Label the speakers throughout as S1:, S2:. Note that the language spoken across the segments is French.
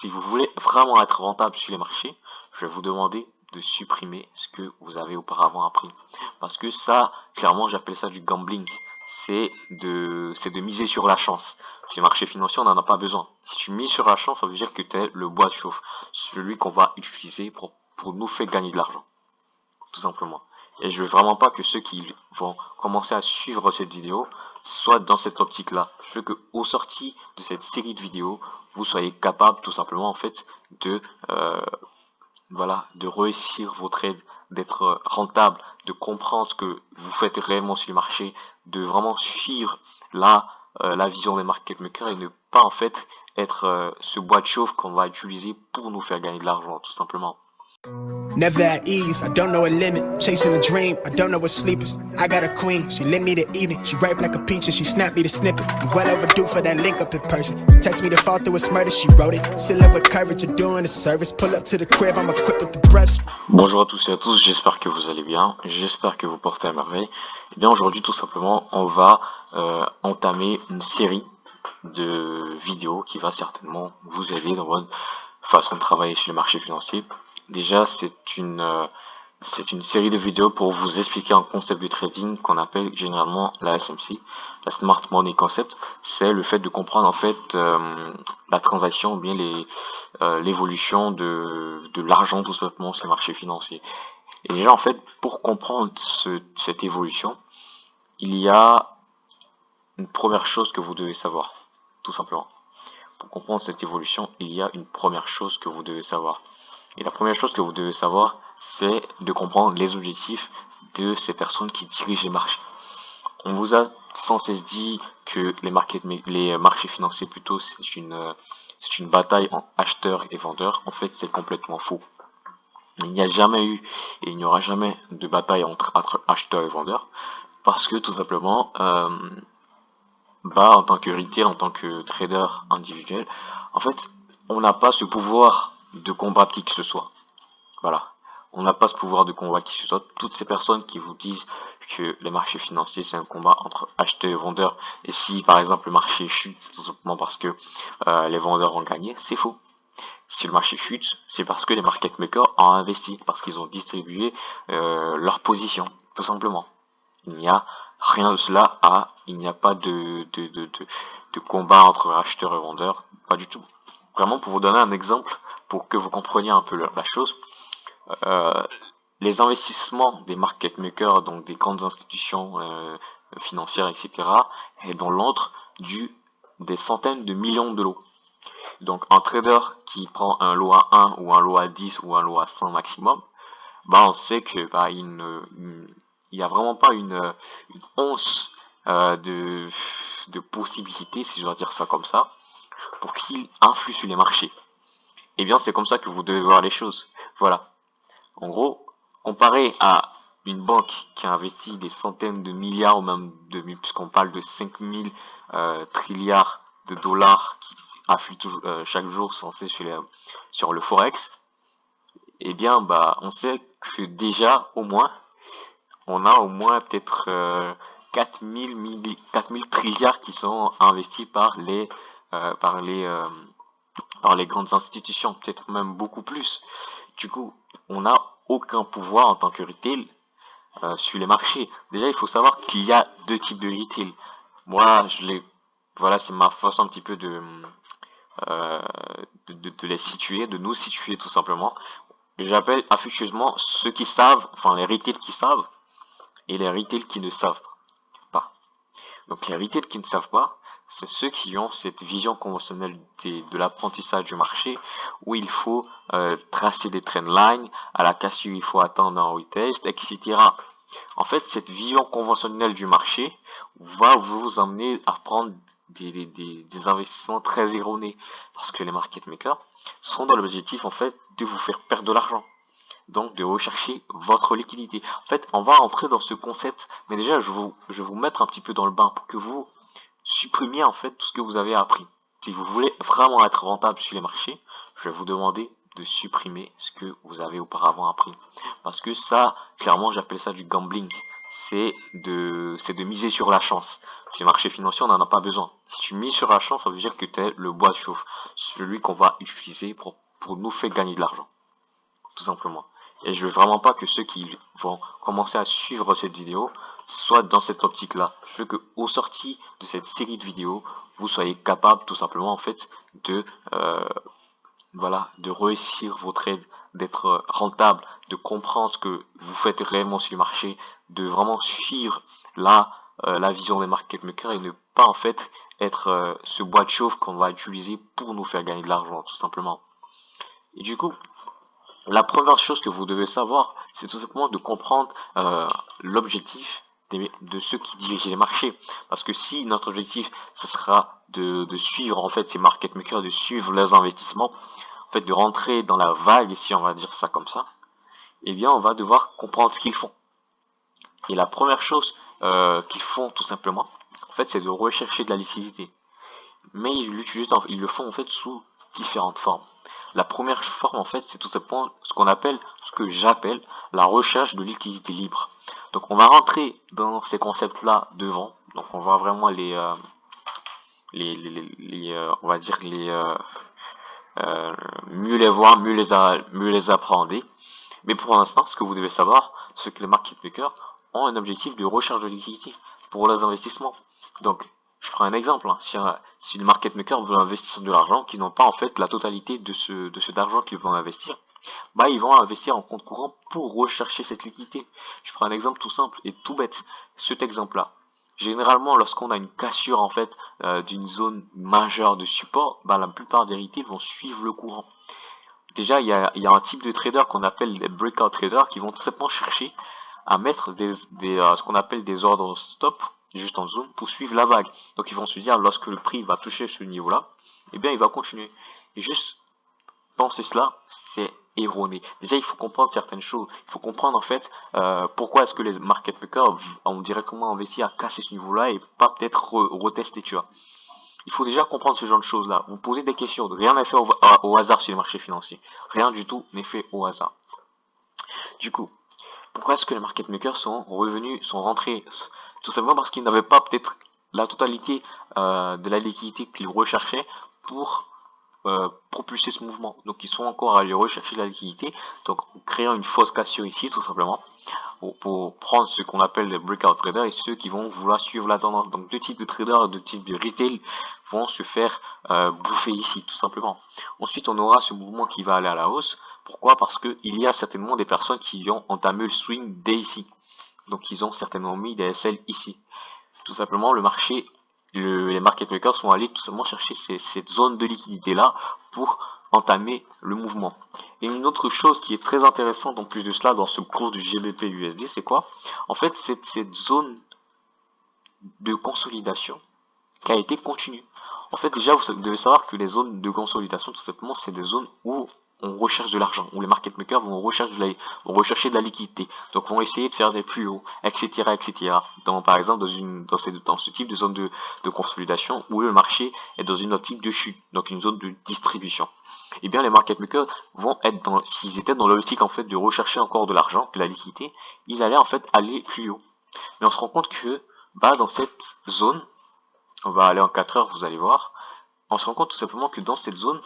S1: Si vous voulez vraiment être rentable sur les marchés, je vais vous demander de supprimer ce que vous avez auparavant appris. Parce que ça, clairement, j'appelle ça du gambling. C'est de miser sur la chance. Sur les marchés financiers, on n'en a pas besoin. Si tu mises sur la chance, ça veut dire que tu es le bois de chauffe. Celui qu'on va utiliser pour nous faire gagner de l'argent. Tout simplement. Et je veux vraiment pas que ceux qui vont commencer à suivre cette vidéo soient dans cette optique-là. Je veux que, au sorti de cette série de vidéos, vous soyez capable, tout simplement, en fait, de réussir vos trades, d'être rentable, de comprendre ce que vous faites réellement sur le marché, de vraiment suivre la vision des market makers et ne pas, en fait, être ce bois de chauffe qu'on va utiliser pour nous faire gagner de l'argent, tout simplement.
S2: Never at ease, I don't know a limit. Chasing a dream, I don't know what sleep is. I got a queen, she lit me to eat it. She ripe like a peach and she snapped me to snippet. You well overdue for that link up in person. Text me to fall through its murder, she wrote it. Still up with courage, you're doing a service. Pull up to the crib, I'm equipped with the brush.
S1: Bonjour à tous et à tous, j'espère que vous allez bien, j'espère que vous portez à merveille. Et bien aujourd'hui tout simplement on va entamer une série de vidéos qui va certainement vous aider dans votre façon de travailler sur les marchés financiers. Déjà c'est une série de vidéos pour vous expliquer un concept de trading qu'on appelle généralement la SMC, la Smart Money Concept. C'est le fait de comprendre en fait la transaction ou bien l'évolution de l'argent tout simplement sur le marché financier. Et déjà en fait pour comprendre cette évolution, il y a une première chose que vous devez savoir, tout simplement. Pour comprendre cette évolution, il y a une première chose que vous devez savoir. Et la première chose que vous devez savoir, c'est de comprendre les objectifs de ces personnes qui dirigent les marchés. On vous a sans cesse dit que les marchés financiers plutôt c'est une bataille entre acheteurs et vendeurs. En fait, c'est complètement faux. Il n'y a jamais eu et il n'y aura jamais de bataille entre acheteurs et vendeurs parce que tout simplement, en tant que retail, en tant que trader individuel, en fait, on n'a pas ce pouvoir de combattre qui que ce soit. Voilà. On n'a pas ce pouvoir de combat qui se soit. Toutes ces personnes qui vous disent que les marchés financiers c'est un combat entre acheteurs et vendeurs, et si par exemple le marché chute, c'est tout simplement parce que les vendeurs ont gagné, c'est faux. Si le marché chute, c'est parce que les market makers ont investi, parce qu'ils ont distribué leur position, tout simplement. Il n'y a rien de cela il n'y a pas de combat entre acheteurs et vendeurs, pas du tout. Vraiment pour vous donner un exemple, pour que vous compreniez un peu la chose, les investissements des market makers, donc des grandes institutions financières, etc., est dans l'ordre des centaines de millions de lots. Donc un trader qui prend un lot à 1 ou un lot à 10 ou un lot à 100 maximum, on sait que il n'y a vraiment pas une once de possibilité, si je dois dire ça comme ça, pour qu'il influe sur les marchés. Et bien c'est comme ça que vous devez voir les choses. Voilà. En gros, comparé à une banque qui a investi des centaines de milliards ou même puisqu'on parle de 5000 trilliards de dollars qui affluent chaque jour censé sur le Forex, eh bien, on sait que déjà, on a au moins peut-être 4000 trilliards qui sont investis par les grandes institutions, peut-être même beaucoup plus. Du coup, on n'a aucun pouvoir en tant que retail sur les marchés. Déjà, il faut savoir qu'il y a deux types de retail. Moi, voilà, c'est ma façon un petit peu de les situer, de nous situer tout simplement. J'appelle affectueusement ceux qui savent, enfin les retail qui savent et les retail qui ne savent pas. Donc les retail qui ne savent pas, c'est ceux qui ont cette vision conventionnelle de l'apprentissage du marché où il faut tracer des trendlines, à la cassure il faut attendre un retest, etc. En fait, cette vision conventionnelle du marché va vous amener à prendre des investissements très erronés parce que les market makers sont dans l'objectif en fait de vous faire perdre de l'argent, donc de rechercher votre liquidité. En fait, on va entrer dans ce concept, mais déjà je vais vous mettre un petit peu dans le bain pour que vous supprimiez en fait tout ce que vous avez appris. Si vous voulez vraiment être rentable sur les marchés, je vais vous demander de supprimer ce que vous avez auparavant appris. Parce que ça, clairement, j'appelle ça du gambling. c'est de miser sur la chance. Sur les marchés financiers, on n'en a pas besoin. Si tu mises sur la chance, ça veut dire que tu es le bois de chauffe, celui qu'on va utiliser pour nous faire gagner de l'argent, tout simplement. Et je veux vraiment pas que ceux qui vont commencer à suivre cette vidéo soient dans cette optique-là. Je veux que, au sorti de cette série de vidéos, vous soyez capable, tout simplement, en fait, voilà, de réussir vos trades, d'être rentable, de comprendre ce que vous faites réellement sur le marché, de vraiment suivre la vision des market makers et ne pas en fait être ce bois de chauffe qu'on va utiliser pour nous faire gagner de l'argent, tout simplement. Et du coup, la première chose que vous devez savoir, c'est tout simplement de comprendre l'objectif de ceux qui dirigent les marchés. Parce que si notre objectif, ce sera de suivre en fait ces market makers, de suivre leurs investissements, en fait de rentrer dans la vague, si on va dire ça comme ça, eh bien on va devoir comprendre ce qu'ils font. Et la première chose qu'ils font tout simplement, en fait, c'est de rechercher de la liquidité. Mais ils le font en fait sous différentes formes. La première forme, en fait, c'est tout simplement ce que j'appelle la recherche de liquidité libre. Donc, on va rentrer dans ces concepts-là devant. Donc, on va vraiment on va dire mieux les voir, mieux les appréhender. Mais pour l'instant, ce que vous devez savoir, c'est que les market makers ont un objectif de recherche de liquidité pour leurs investissements. Donc, je prends un exemple. Si les market makers veulent investir de l'argent, qui n'ont pas en fait la totalité de cet argent qu'ils vont investir, bah ils vont investir en compte courant pour rechercher cette liquidité. Je prends un exemple tout simple et tout bête. Cet exemple-là. Généralement, lorsqu'on a une cassure en fait d'une zone majeure de support, bah la plupart des retails vont suivre le courant. Déjà, il y a un type de trader qu'on appelle les breakout traders qui vont tout simplement chercher à mettre ce qu'on appelle des ordres stop juste en zone pour suivre la vague. Donc ils vont se dire lorsque le prix va toucher ce niveau-là, eh bien il va continuer. Et juste penser cela, c'est erroné. Déjà il faut comprendre certaines choses. Il faut comprendre en fait pourquoi est-ce que les market makers ont directement investi à casser ce niveau-là et pas peut-être retester, tu vois. Il faut déjà comprendre ce genre de choses-là. Vous posez des questions. Rien n'est fait au hasard sur les marchés financiers. Rien du tout n'est fait au hasard. Du coup, pourquoi est-ce que les market makers sont rentrés? Tout simplement parce qu'ils n'avaient pas peut-être la totalité de la liquidité qu'ils recherchaient pour propulser ce mouvement. Donc ils sont encore allés rechercher la liquidité, donc créant une fausse cassure ici tout simplement, pour prendre ce qu'on appelle les breakout traders et ceux qui vont vouloir suivre la tendance. Donc deux types de traders, deux types de retail vont se faire bouffer ici tout simplement. Ensuite on aura ce mouvement qui va aller à la hausse. Pourquoi? Parce qu'il y a certainement des personnes qui ont entamé le swing dès ici. Donc ils ont certainement mis des SL ici. Tout simplement le marché, les market makers sont allés tout simplement chercher cette zone de liquidité là pour entamer le mouvement. Et une autre chose qui est très intéressante en plus de cela dans ce cours du GBP USD, c'est quoi? En fait, c'est cette zone de consolidation qui a été continue. En fait, déjà, vous devez savoir que les zones de consolidation, tout simplement, c'est des zones où on recherche de l'argent, où les market makers vont rechercher de la liquidité, donc vont essayer de faire des plus hauts, etc., etc. Par exemple, dans ce type de zone de consolidation où le marché est dans une optique de chute, donc une zone de distribution. Et bien, les market makers vont être s'ils étaient dans l'optique en fait de rechercher encore de l'argent, de la liquidité, ils allaient en fait aller plus haut. Mais on se rend compte que, dans cette zone, on va aller en 4 heures, vous allez voir, on se rend compte tout simplement que dans cette zone,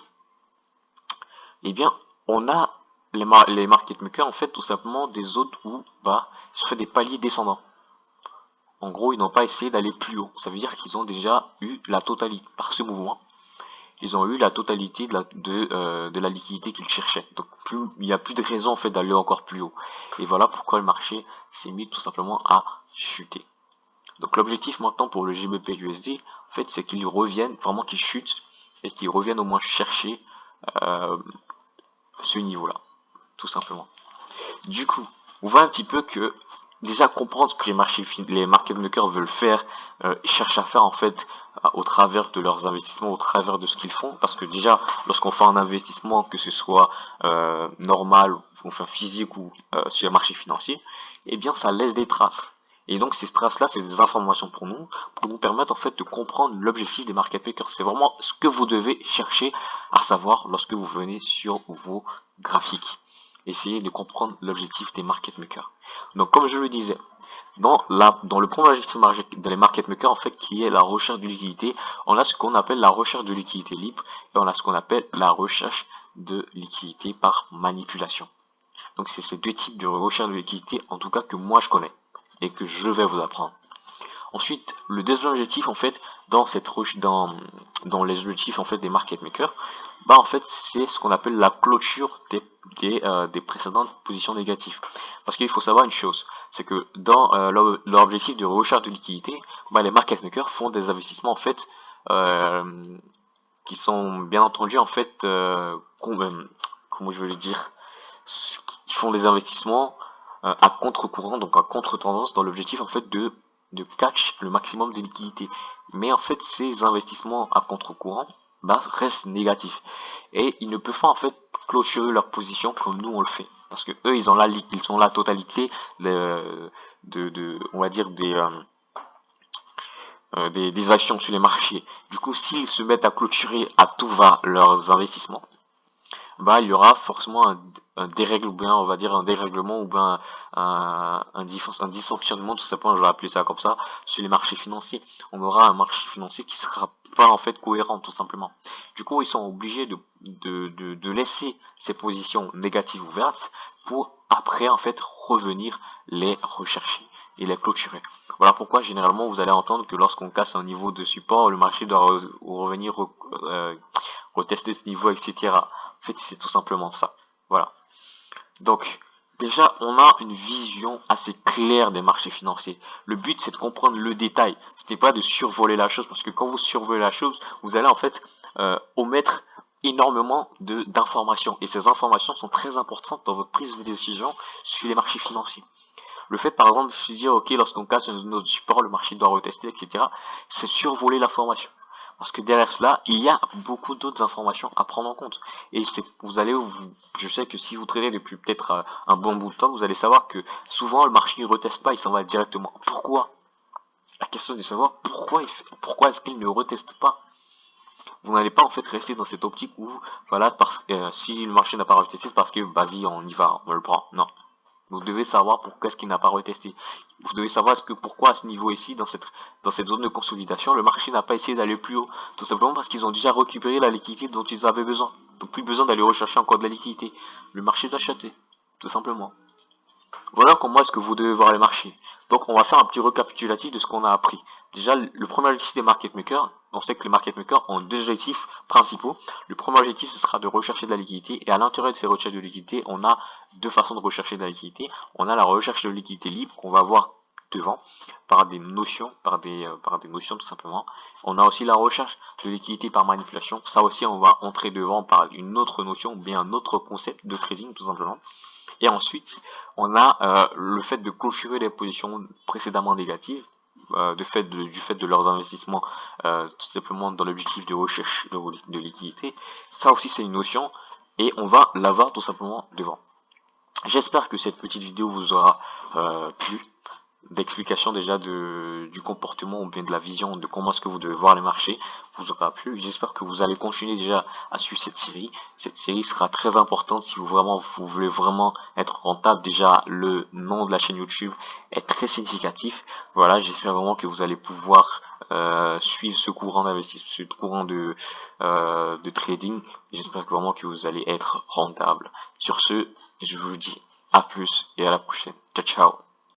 S1: eh bien, on a les market makers, en fait, tout simplement des zones où, ils se fait des paliers descendants. En gros, ils n'ont pas essayé d'aller plus haut. Ça veut dire qu'ils ont déjà eu la totalité, par ce mouvement, ils ont eu la totalité de la liquidité qu'ils cherchaient. Donc, il n'y a plus de raison, en fait, d'aller encore plus haut. Et voilà pourquoi le marché s'est mis tout simplement à chuter. Donc, l'objectif maintenant pour le GBP USD, en fait, c'est qu'ils reviennent, vraiment qu'ils chutent, et qu'ils reviennent au moins chercher ce niveau-là, tout simplement. Du coup, on voit un petit peu que déjà comprendre ce que les market makers veulent faire, cherchent à faire en fait au travers de leurs investissements, au travers de ce qu'ils font, parce que déjà lorsqu'on fait un investissement, que ce soit normal, enfin physique ou sur le marché financier, eh bien ça laisse des traces. Et donc ces traces-là, c'est des informations pour nous permettre en fait de comprendre l'objectif des market makers. C'est vraiment ce que vous devez chercher à savoir lorsque vous venez sur vos graphiques. Essayez de comprendre l'objectif des market makers. Donc comme je le disais, dans le premier objectif de les market makers, en fait, qui est la recherche de liquidité, on a ce qu'on appelle la recherche de liquidité libre et on a ce qu'on appelle la recherche de liquidité par manipulation. Donc c'est ces deux types de recherche de liquidité, en tout cas que moi je connais et que je vais vous apprendre. Ensuite, le deuxième objectif, en fait, dans les objectifs en fait des market makers, bah en fait c'est ce qu'on appelle la clôture des précédentes positions négatives. Parce qu'il faut savoir une chose, c'est que dans leur objectif de recherche de liquidité, bah, les market makers font des investissements en fait qui sont bien entendu en fait comment je veux le dire, ils font des investissements à contre-courant, donc à contre-tendance, dans l'objectif en fait de catch le maximum de liquidité. Mais en fait, ces investissements à contre-courant bah, restent négatifs. Et ils ne peuvent pas en fait clôturer leur position comme nous on le fait. Parce que eux, ils ont la totalité on va dire des actions sur les marchés. Du coup, s'ils se mettent à clôturer à tout va leurs investissements, bah il y aura forcément un dérègle, ou bien on va dire un dérèglement, ou bien un dysfonctionnement, tout simplement, je vais appeler ça comme ça, sur les marchés financiers. On aura un marché financier qui sera pas en fait cohérent, tout simplement. Du coup, ils sont obligés de laisser ces positions négatives ouvertes pour après en fait revenir les rechercher et les clôturer. Voilà pourquoi généralement vous allez entendre que lorsqu'on casse un niveau de support, le marché doit revenir retester ce niveau, etc. En fait, c'est tout simplement ça. Voilà. Donc, déjà, on a une vision assez claire des marchés financiers. Le but, c'est de comprendre le détail. Ce n'est pas de survoler la chose, parce que quand vous survolez la chose, vous allez en fait omettre énormément d'informations. Et ces informations sont très importantes dans votre prise de décision sur les marchés financiers. Le fait, par exemple, de se dire, ok, lorsqu'on casse un autre support, le marché doit retester, etc., c'est survoler l'information. Parce que derrière cela, il y a beaucoup d'autres informations à prendre en compte. Et je sais que si vous tradez depuis peut-être un bon bout de temps, vous allez savoir que souvent le marché ne reteste pas, il s'en va directement. Pourquoi? La question est de savoir pourquoi est-ce qu'il ne reteste pas. Vous n'allez pas en fait rester dans cette optique où, voilà, parce que si le marché n'a pas retesté, c'est parce que, vas-y, on y va, on le prend. Non. Vous devez savoir pourquoi est-ce qu'il n'a pas retesté. Vous devez savoir pourquoi à ce niveau ici, dans cette zone de consolidation, le marché n'a pas essayé d'aller plus haut. Tout simplement parce qu'ils ont déjà récupéré la liquidité dont ils avaient besoin. Donc plus besoin d'aller rechercher encore de la liquidité. Le marché doit acheter, tout simplement. Voilà comment est-ce que vous devez voir les marchés. Donc on va faire un petit récapitulatif de ce qu'on a appris. Déjà, le premier objectif des market makers, on sait que les market makers ont deux objectifs principaux. Le premier objectif, ce sera de rechercher de la liquidité. Et à l'intérieur de ces recherches de liquidité, on a deux façons de rechercher de la liquidité. On a la recherche de liquidité libre qu'on va voir devant par des notions, par des notions tout simplement. On a aussi la recherche de liquidité par manipulation. Ça aussi, on va entrer devant par une autre notion ou bien un autre concept de trading tout simplement. Et ensuite, on a le fait de clôturer les positions précédemment négatives, du fait de leurs investissements, tout simplement dans l'objectif de recherche de liquidité. Ça aussi, c'est une notion, et on va l'avoir tout simplement devant. J'espère que cette petite vidéo vous aura plu, d'explication déjà du comportement ou bien de la vision de comment est-ce que vous devez voir les marchés vous aura plu. J'espère que vous allez continuer déjà à suivre cette série. Cette série sera très importante si vous voulez vraiment être rentable. Déjà, le nom de la chaîne YouTube est très significatif. Voilà, j'espère vraiment que vous allez pouvoir suivre ce courant d'investissement, ce courant de trading. J'espère vraiment que vous allez être rentable. Sur ce, je vous dis à plus et à la prochaine. Ciao, ciao.